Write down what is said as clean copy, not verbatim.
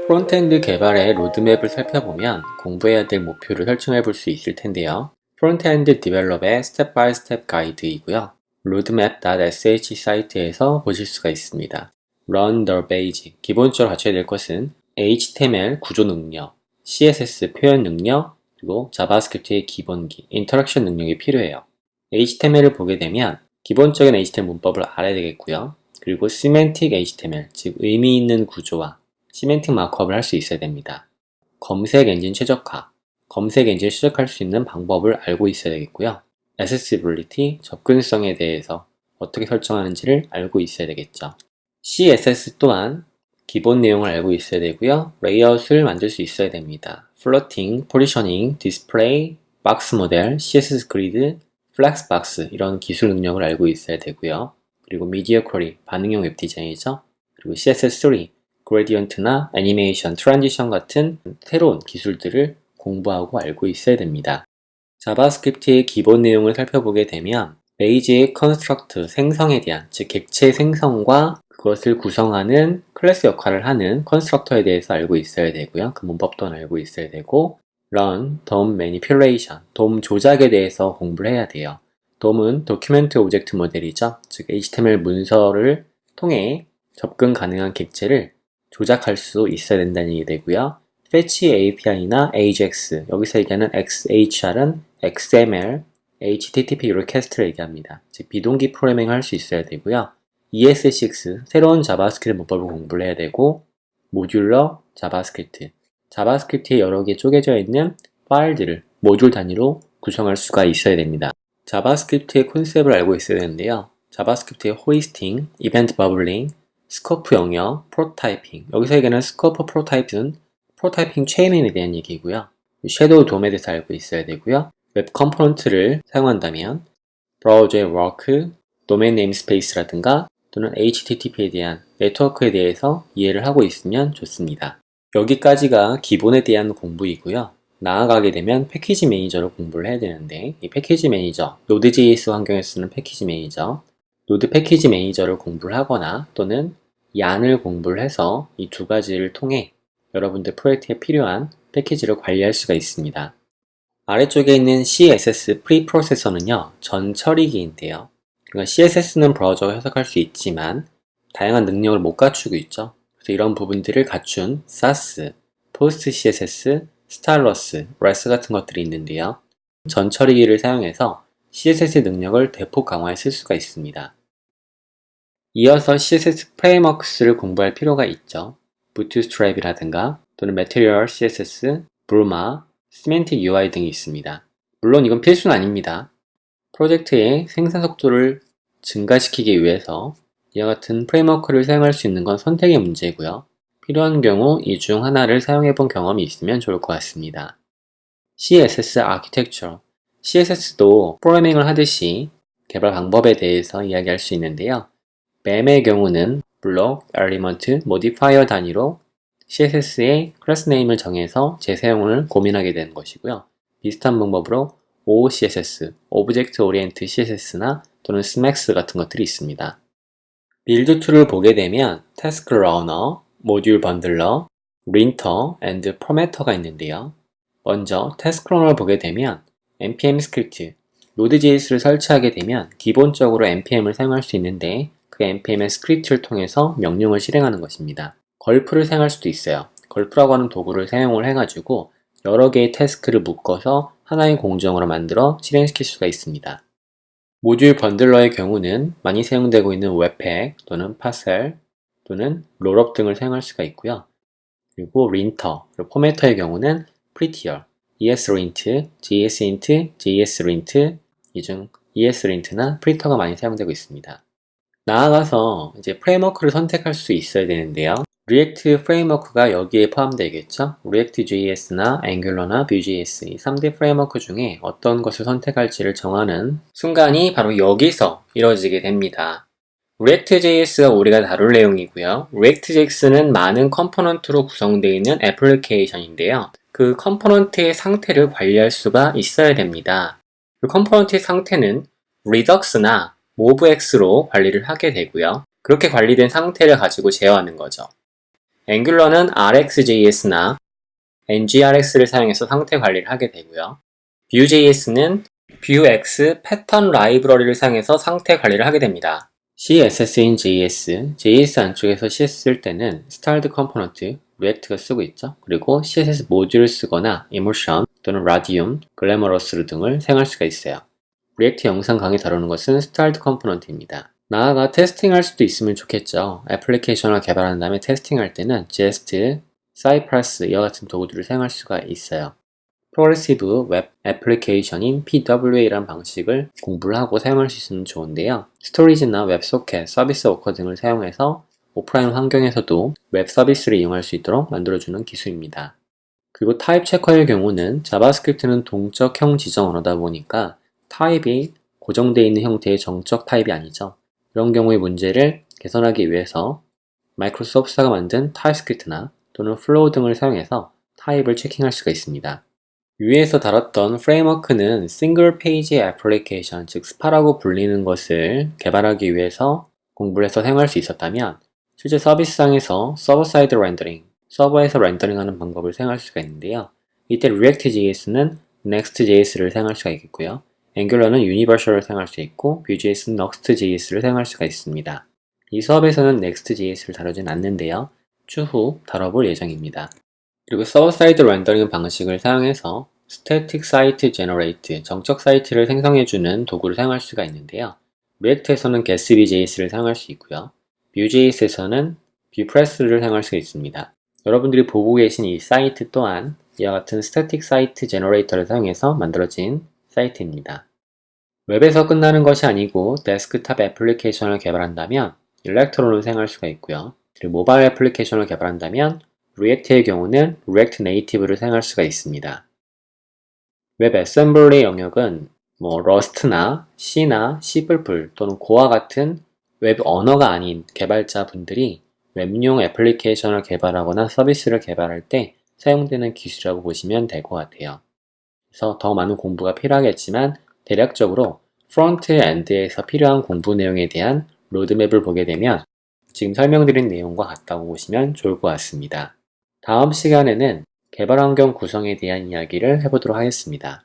프론트엔드 개발의 로드맵을 살펴보면 공부해야 될 목표를 설정해 볼 수 있을 텐데요. 프론트엔드 디벨롭의 스텝 바이 스텝 가이드이고요. roadmap.sh 사이트에서 보실 수가 있습니다. Run the page. 기본적으로 갖춰야 될 것은 HTML 구조 능력, CSS 표현 능력, 그리고 자바스크립트의 기본기, 인터랙션 능력이 필요해요. HTML을 보게 되면 기본적인 HTML 문법을 알아야 되겠고요. 그리고 시멘틱 HTML, 즉 의미 있는 구조와 시멘틱 마크업을 할 수 있어야 됩니다. 검색 엔진 최적화, 검색 엔진을 시작할 수 있는 방법을 알고 있어야 되겠고요. accessibility, 접근성에 대해서 어떻게 설정하는지를 알고 있어야 되겠죠. CSS 또한 기본 내용을 알고 있어야 되고요. 레이아웃을 만들 수 있어야 됩니다. 플로팅, 포지셔닝, 디스플레이, 박스 모델, CSS 그리드, 플렉스 박스 이런 기술 능력을 알고 있어야 되고요. 그리고 미디어 쿼리, 반응형 웹 디자인이죠. 그리고 CSS3, 그레디언트나 애니메이션, 트랜지션 같은 새로운 기술들을 공부하고 알고 있어야 됩니다. 자바스크립트의 기본 내용을 살펴보게 되면 페이지의 컨스트럭트, 생성에 대한, 즉 객체 생성과 그것을 구성하는 클래스 역할을 하는 컨스트럭터에 대해서 알고 있어야 되고요. 그 문법 또한 알고 있어야 되고 run, DOM manipulation, DOM 조작에 대해서 공부를 해야 돼요. DOM은 도큐멘트 오브젝트 모델이죠. 즉 HTML 문서를 통해 접근 가능한 객체를 조작할 수 있어야 된다는 얘기 되고요. Fetch API나 AJAX, 여기서 얘기하는 XHR은 XML, HTTP 리퀘스트를 얘기합니다. 즉 비동기 프로그래밍을 할 수 있어야 되고요. ES6, 새로운 자바스크립트 문법을 공부를 해야 되고 모듈러 자바스크립트, 자바스크립트에 여러 개 쪼개져 있는 파일들을 모듈 단위로 구성할 수가 있어야 됩니다. 자바스크립트의 컨셉을 알고 있어야 되는데요. 자바스크립트의 호이스팅, 이벤트 버블링, 스코프 영역, 프로타이핑. 여기서 얘기하는 스코프 프로타이프는 프로타이핑 체인에 대한 얘기고요. 섀도우 돔에 대해서 알고 있어야 되고요. 웹 컴포넌트를 사용한다면 브라우저의 워크, 도메인 네임스페이스라든가 또는 HTTP에 대한 네트워크에 대해서 이해를 하고 있으면 좋습니다. 여기까지가 기본에 대한 공부이고요. 나아가게 되면 패키지 매니저를 공부를 해야 되는데 이 패키지 매니저, 노드.js 환경에 쓰는 패키지 매니저, 노드 패키지 매니저를 공부를 하거나 또는 얀을 공부를 해서 이 두 가지를 통해 여러분들 프로젝트에 필요한 패키지를 관리할 수가 있습니다. 아래쪽에 있는 CSS 프리프로세서는요, 전 처리기인데요. 그러니까 CSS는 브라우저가 해석할 수 있지만 다양한 능력을 못 갖추고 있죠. 그래서 이런 부분들을 갖춘 SAS, 포스트 CSS, 스타일러스, REST 같은 것들이 있는데요. 전 처리기를 사용해서 CSS 능력을 대폭 강화해 쓸 수가 있습니다. 이어서 CSS 프레임워크스를 공부할 필요가 있죠. Bootstrap이라든가 또는 Material CSS, Bruma, Semantic UI 등이 있습니다. 물론 이건 필수는 아닙니다. 프로젝트의 생산 속도를 증가시키기 위해서 이와 같은 프레임워크를 사용할 수 있는 건 선택의 문제고요. 필요한 경우 이 중 하나를 사용해 본 경험이 있으면 좋을 것 같습니다. CSS 아키텍처, CSS도 프로그래밍을 하듯이 개발 방법에 대해서 이야기할 수 있는데요. 뱀의 경우는 블록, 엘리먼트, 모디파이어 단위로 CSS의 클래스 네임을 정해서 재사용을 고민하게 되는 것이고요. 비슷한 방법으로 OCSS, Object Oriented CSS나 또는 SMAX 같은 것들이 있습니다. 빌드 툴을 보게 되면 Task Runner, 모듈 번들러, Linter, and Formatter가 있는데요. 먼저 Task Runner를 보게 되면 npm 스크립트, Node.js를 설치하게 되면 기본적으로 npm을 사용할 수 있는데 그 npm의 스크립트를 통해서 명령을 실행하는 것입니다. 걸프를 사용할 수도 있어요. 걸프라고 하는 도구를 사용을 해가지고 여러 개의 태스크를 묶어서 하나의 공정으로 만들어 실행시킬 수가 있습니다. 모듈 번들러의 경우는 많이 사용되고 있는 웹팩 또는 파셀 또는 롤업 등을 사용할 수가 있고요. 그리고 린터, 그리고 포매터의 경우는 prettier, ESLint, JSInt, JSLint, 이 중 ESLint나 pretter가 많이 사용되고 있습니다. 나아가서 이제 프레임워크를 선택할 수 있어야 되는데요. 리액트 프레임워크가 여기에 포함되겠죠. React.js나 Angular나 Vue.js 이 3대 프레임워크 중에 어떤 것을 선택할지를 정하는 순간이 바로 여기서 이루어지게 됩니다. React.js가 우리가 다룰 내용이고요. React.js는 많은 컴포넌트로 구성되어 있는 애플리케이션인데요. 그 컴포넌트의 상태를 관리할 수가 있어야 됩니다. 그 컴포넌트의 상태는 앵귤러는 RxJS나 NGRX를 사용해서 상태 관리를 하게 되고요. Vue.js는 Vuex 패턴 라이브러리를 사용해서 상태 관리를 하게 됩니다. CSS인 JS, JS 안쪽에서 CSS 쓸 때는 Styled Component, React가 쓰고 있죠. 그리고 CSS 모듈을 쓰거나 Emotion 또는 Radium, Glamorous 등을 사용할 수가 있어요. React 영상 강의 다루는 것은 Styled Component입니다. 나아가 테스팅할 수도 있으면 좋겠죠. 애플리케이션을 개발한 다음에 테스팅할 때는 Jest, Cypress 이와 같은 도구들을 사용할 수가 있어요. 프로그레시브 웹 애플리케이션인 PWA라는 방식을 공부를 하고 사용할 수 있으면 좋은데요. 스토리지나 웹소켓, 서비스 워커 등을 사용해서 오프라인 환경에서도 웹 서비스를 이용할 수 있도록 만들어주는 기술입니다. 그리고 타입 체커의 경우는 자바스크립트는 동적형 지정 언어다 보니까 타입이 고정되어 있는 형태의 정적 타입이 아니죠. 이런 경우의 문제를 개선하기 위해서 마이크로소프트가 만든 타입스크립트나 또는 플로우 등을 사용해서 타입을 체킹할 수가 있습니다. 위에서 다뤘던 프레임워크는 싱글 페이지 애플리케이션, 즉 스파라고 불리는 것을 개발하기 위해서 공부를 해서 사용할 수 있었다면 실제 서비스상에서 서버 사이드 렌더링, 서버에서 렌더링하는 방법을 사용할 수가 있는데요. 이때 React.js는 Next.js를 사용할 수가 있겠고요. Angular는 Universal을 사용할 수 있고 Vue.js는 Next.js를 사용할 수가 있습니다. 이 수업에서는 Next.js를 다루진 않는데요. 추후 다뤄볼 예정입니다. 그리고 서버 사이드 렌더링 방식을 사용해서 Static Site Generate, 정적 사이트를 생성해주는 도구를 사용할 수가 있는데요. React에서는 Gatsby.js를 사용할 수 있고요. Vue.js에서는 Vuepress를 사용할 수 있습니다. 여러분들이 보고 계신 이 사이트 또한 이와 같은 Static Site Generator를 사용해서 만들어진 사이트입니다. 웹에서 끝나는 것이 아니고 데스크탑 애플리케이션을 개발한다면 일렉트론을 사용할 수가 있고요. 그리고 모바일 애플리케이션을 개발한다면 React의 경우는 React Native를 사용할 수가 있습니다. 웹 어셈블리 영역은 Rust나 C나 C++ 또는 고와 같은 웹 언어가 아닌 개발자분들이 웹용 애플리케이션을 개발하거나 서비스를 개발할 때 사용되는 기술이라고 보시면 될 것 같아요. 그래서 더 많은 공부가 필요하겠지만 대략적으로 프론트엔드에서 필요한 공부 내용에 대한 로드맵을 보게 되면 지금 설명드린 내용과 같다고 보시면 좋을 것 같습니다. 다음 시간에는 개발 환경 구성에 대한 이야기를 해보도록 하겠습니다.